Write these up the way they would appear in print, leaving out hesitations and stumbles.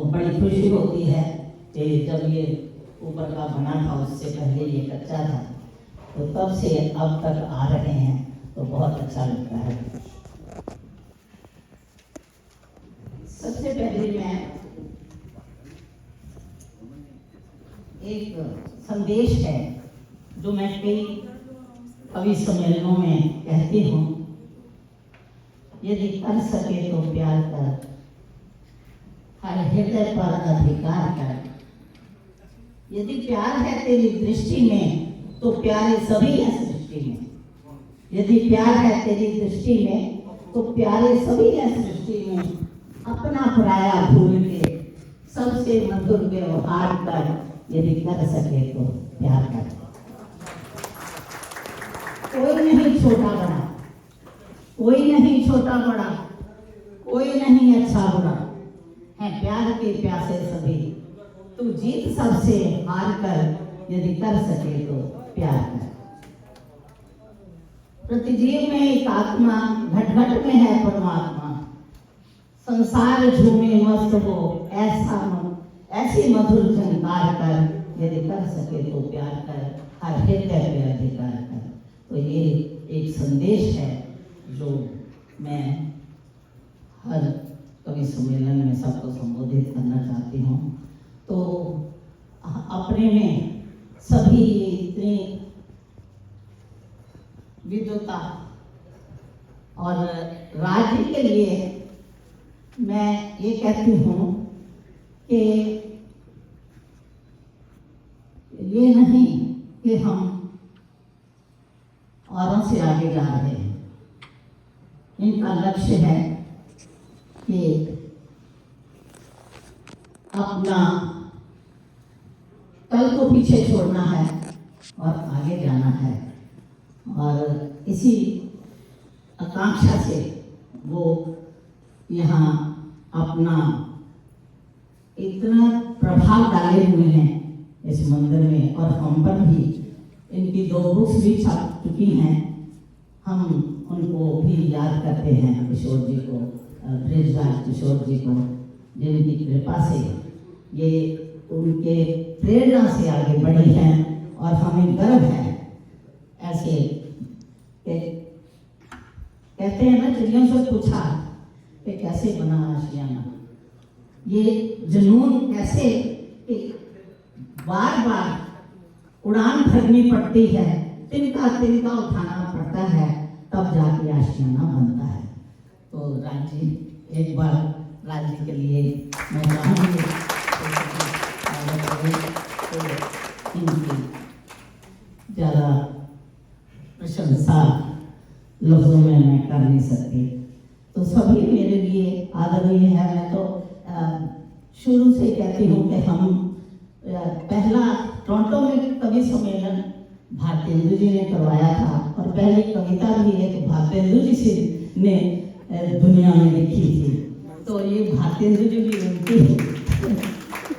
बड़ी खुशी होती है कि जब ये ऊपर का बना था उससे पहले ये कच्चा था, तो तब से अब तक आ रहे हैं, तो बहुत अच्छा लगता है। सबसे पहले मैं एक संदेश है जो मैं कई कवि सम्मेलनों में कहती हूँ, यदि कर सके तो प्यार कर, हर हृदय पर अधिकार कर। यदि प्यार है तेरी दृष्टि में तो प्यारे सभी हैं सृष्टि में। यदि प्यार है तेरी दृष्टि में तो प्यारे सभी हैं सृष्टि में। अपना पराया भूल के सबसे मधुर व्यवहार कर, यदि कर सके तो प्यार कर। कोई नहीं छोटा बड़ा, कोई नहीं छोटा बड़ा, कोई नहीं अच्छा बुरा, है प्यार के प्यासे सभी। तू जीत सबसे हार कर, यदि कर सके तो प्यार कर। प्रतिजीव में एक आत्मा, घट घट में है परमात्मा। संसार झूमे मस्त हो, ऐसी मधुर झंकार कर, यदि कर सके तो प्यार कर, हर हृदय पे अधिकार कर। तो ये एक संदेश है जो मैं हर कवि सम्मेलन में सबको संबोधित करना चाहती हूँ। तो अपने में सभी इतनी विद्वता और राज्य के लिए मैं ये कहती हूँ कि ये नहीं कि हम औरों से आगे जा रहे हैं। इनका लक्ष्य है कि अपना कल को पीछे छोड़ना है और आगे जाना है, और इसी आकांक्षा से वो यहाँ अपना इतना प्रभाव डाले हुए हैं इस मंदिर में, और हम पर भी इनकी 2 बुक्स भी छप चुकी हैं। हम उनको भी याद करते हैं, किशोर जी को, ब्रजराज किशोर जी को, जिनकी कृपा से ये उनके प्रेरणा से आगे बढ़ी हैं, और हमें गर्व है। ऐसे कहते हैं ना, चिड़ियों से पूछा कि कैसे बना आशियाना, ये जुनून कैसे बार बार उड़ान भरनी पड़ती है, तिनका तिनका उठाना पड़ता है, तब जाके आशियाना बनता है। तो राज जी, एक बार राज जी के लिए मैं चाहूँगी तो इनकी ज़्यादा प्रशंसा लफ्ज़ों में मैं कर नहीं सकती। तो सभी मेरे लिए आदरणीय है। मैं तो शुरू से कहती हूँ कि हम पहला टोरंटो में कवि सम्मेलन भारतेंदु जी ने करवाया था, और पहली कविता भी एक भारतेंदु जी से ने दुनिया में लिखी थी। तो ये भारतेंदु जी भी उनकी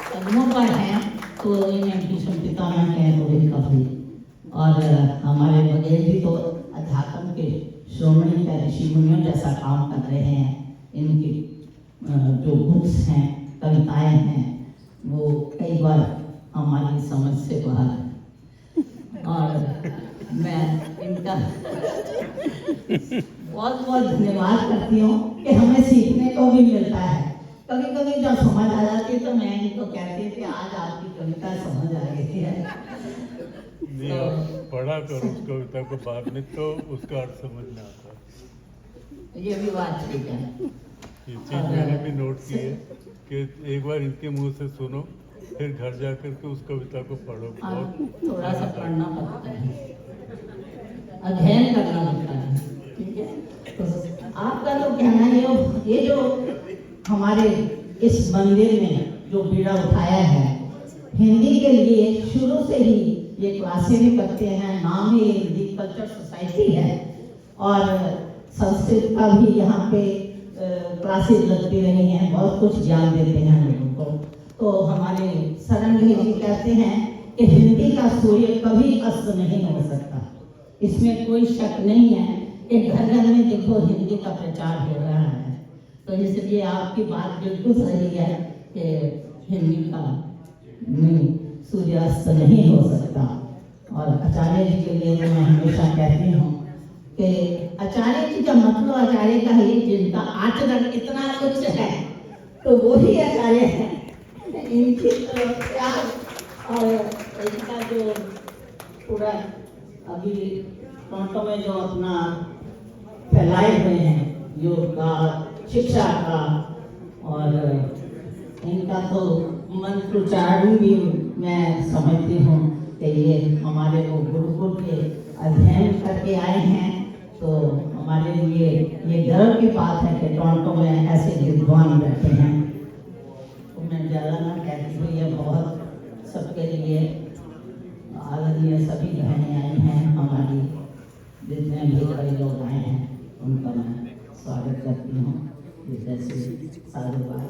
कदमों पर हैं, तो इन्हें भीष्म पितामह कहें तो इनका भी। और हमारे बघेल जी तो अध्यात्म के श्रोमणी का ऋषि मुनियों जैसा काम कर रहे हैं। इनकी जो बुक्स हैं, कविताएं हैं, वो कई बार हमारी समझ से बाहर है, और मैं इनका बहुत बहुत धन्यवाद करती हूँ कि हमें सीखने को भी मिलता है। कभी कभी जब समझ आ जाती है तो मैं इनको कहती हूँ कि आज आपकी कविता समझ आ गई है। तो पढ़ा करो उस कविता को, बाद में तो उसका अर्थ समझ में आता है। ये भी बात ठीक है। ये चीज़ मैंने भी नोट की है कि एक बार इनके मुंह से सुनो, फिर घर जाकर के उस कविता को पढ़ो। बहुत थोड़ा सा पढ़ना पड़ता है, अध्ययन करना पड़ता है, ठीक है। तो आपका तो कहना है, ये जो हमारे इस मंदिर में जो बीड़ा उठाया है, हिंदी के लिए शुरू से ही ये क्लासें भी करते हैं। नाम ही हिंदी कल्चर सोसाइटी है, और संस्कृत का भी यहाँ पे क्लासेस लगती रही हैं, बहुत कुछ ज्ञान देते हैं लोगों को। तो हमारे शरण जी कहते हैं कि हिंदी का सूर्य कभी अस्त नहीं हो सकता। इसमें कोई शक नहीं है कि घर घर में देखो हिंदी का प्रचार हो रहा है। तो इसलिए आपकी बात बिल्कुल सही है कि हिंदी का में सूर्यास्त नहीं हो सकता। और आचार्य जी के लिए तो मैं हमेशा कहती हूँ कि आचार्य जी का मतलब आचार्य का ही जिनका आचरण इतना उच्च है तो वो ही आचार्य है। इनकी प्यार और इनका जो पूरा अभी टोंटो में जो अपना फैलाए हुए हैं योग का, शिक्षा का, और इनका तो मंत्रोच्चारण भी मैं समझती हूँ कि ये हमारे को गुरुकुल के अध्ययन करके आए हैं। तो हमारे लिए ये गर्व की बात है कि टोरंटो में ऐसे विद्वान बैठे हैं। तो मैं ज़्यादा ना कहती हूँ, ये बहुत सबके लिए आदरणीय सभी बहनें आई हैं, हमारी जितने भी बड़े लोग आए हैं उनका मैं स्वागत करती हूँ। जैसे साधुवाद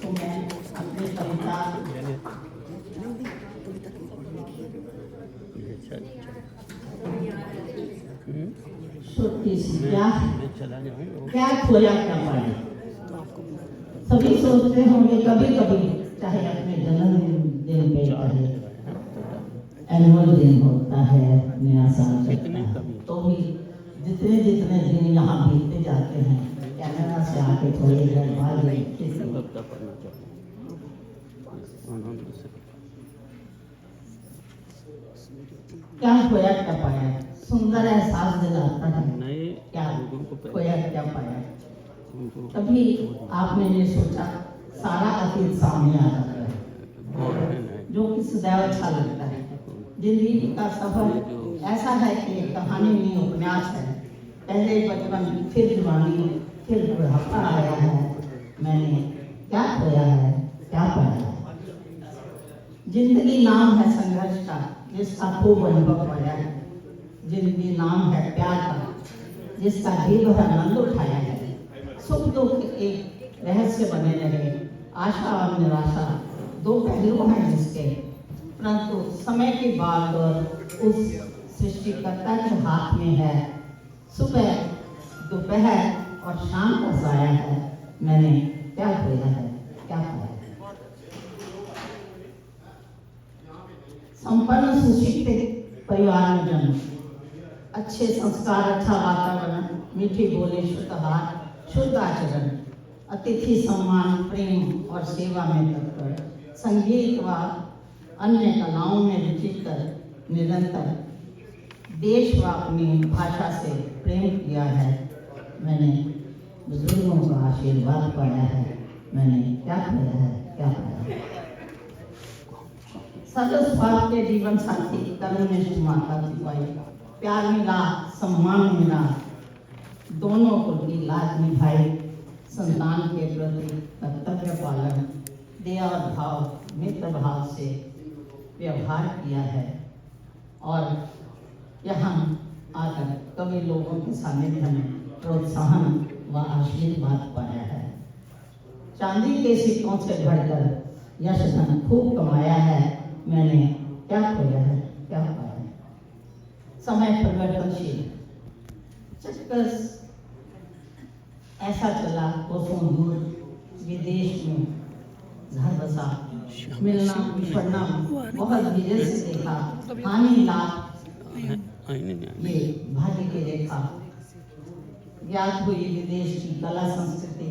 तो मैं अपनी कविता छोटी सी क्या खोया क्या पाया। सभी सोचते होंगे कभी कभी, चाहे अपने जन्मदिन पे, चाहे एनुअल दिन होता है, नया साल चलता है, तो भी जितने जितने दिन यहाँ बीतते जाते हैं, कैनेडा से आके थोड़ी देर बाद क्या खोया क्या पाया, सुंदर एहसास दिलाता है। क्या खोया क्या पाया। कभी आपने ये सोचा सारा अतीत सामने आ जाता है, जो कि सदैव अच्छा लगता है। जिंदगी का सफर ऐसा है कि कहानी नहीं उपन्यास है। पहले बचपन, फिर जवानी, फिर बुढ़ापा आया है। मैंने क्या खोया है, क्या पाया है। जिंदगी नाम है संघर्ष का, जिसका खूब अनुभव पाया है। जिंदगी नाम है प्यार का, जिसका जी भर आनंद उठाया है। सुख दुख एक रहस्य बने रहे, आशा और निराशा दो पहलू हैं जिसके, परंतु समय की बात और उस सृष्टिकर्ता के हाथ में है। सुबह, दोपहर और शाम का साया है। मैंने क्या खोया है, क्या पाया है। संपन्न सुशिक्षित परिवार में जन्म, अच्छे संस्कार, अच्छा वातावरण, मीठी बोली, शुद्ध हाथ, शुद्ध आचरण, अतिथि सम्मान, प्रेम और सेवा में तत्पर, संगीत व अन्य कलाओं में रुचि कर निरंतर देश व अपनी भाषा से प्रेम किया है। मैंने बुजुर्गों का आशीर्वाद पाया है। मैंने क्या खोया है, क्या पाया है। सदस्वाद के जीवन साथी, करुणिष्ठ माता पिता, प्यार मिला, सम्मान मिला, दोनों को की लाज निभाई, संतान के प्रति कर्तव्य पालन, दया और भाव, मित्र भाव से व्यवहार किया है। और यहाँ आकर कवि लोगों के सानिध्य में प्रोत्साहन व आशीर्वाद पाया है। चांदी के सिक्कों से भरकर यश धन खूब कमाया है। मैंने क्या खोया है, क्या पाया है। समय परिवर्तनशील, चक्कर ऐसा चला, कोसों दूर विदेश में घर बसा, मिलना बिछड़ना बहुत धीरे से देखा, हानि लाभ ये भाग्य की रेखा। ज्ञात हुई विदेश की कला संस्कृति,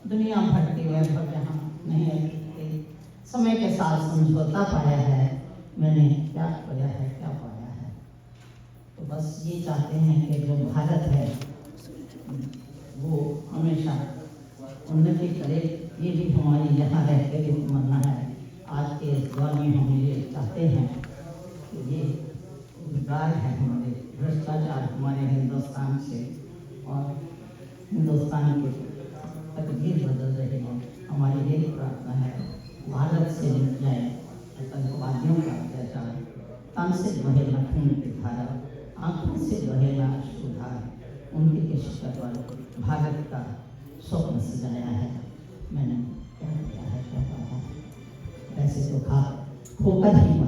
दुनिया भर के वैभव जहाँ नहीं है। समय के साथ समझौता पाया है। मैंने क्या खोया है, क्या पाया है। तो बस ये चाहते हैं कि जो भारत है वो हमेशा उन्नति करे। ये भी हमारी यहाँ रह के भी तमन्ना है। आज के दौर में हम ये चाहते हैं कि ये उद्गार है हमारे, भ्रष्टाचार हमारे हिंदुस्तान से और हिंदुस्तान के तकदीर बदल रहे हैं। हमारी यही प्रार्थना है, भारत से मिट जाए आतंकवादियों का अत्याचार, तन से बहेला खून की धारा, आंखों से बहेला सुधार। उनकी किस्मत पर भारत का स्वप्न सजाया है। मैंने क्या किया है, क्या पाया है। वैसे तो खोकर ही